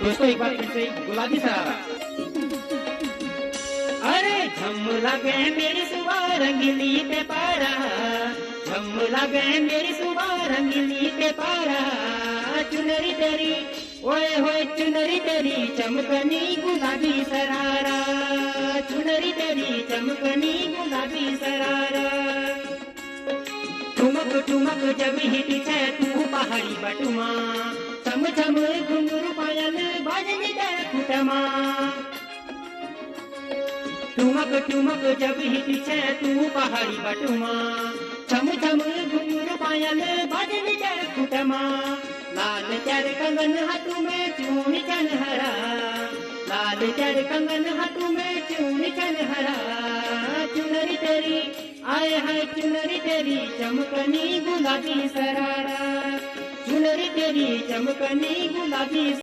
दोस्तों एक बार फिर से गुलाबी सरारा। अरे झम लगे मेरी सुबह रंगीली पे पारा, झम लगे मेरी सुबह रंगीली पे पारा, चुनरी तेरी ओए होए चुनरी तेरी चमकनी गुलाबी सरारा, चुनरी तेरी चमकनी गुलाबी सरारा। ठुमक ठुमक जब हिट छे तू पहाड़ी बटुआ, चम चम घुंघरू पायल बाजनी ते खुटमा। ठुमक ठुमक जब हिट छे तू पहाड़ी बटुआ, चम चम घुंघरू पायल बाजनी ते खुटमा। लाल चार कंगन हाथों में चूनी चन हरा, लाल चार कंगन हाथों में चूनी चन हरा, चुनरी तेरी आए है चुनरी तेरी चमकनी गुलाबी सरारा, चुनरी तेरी चमकनी गुलाबी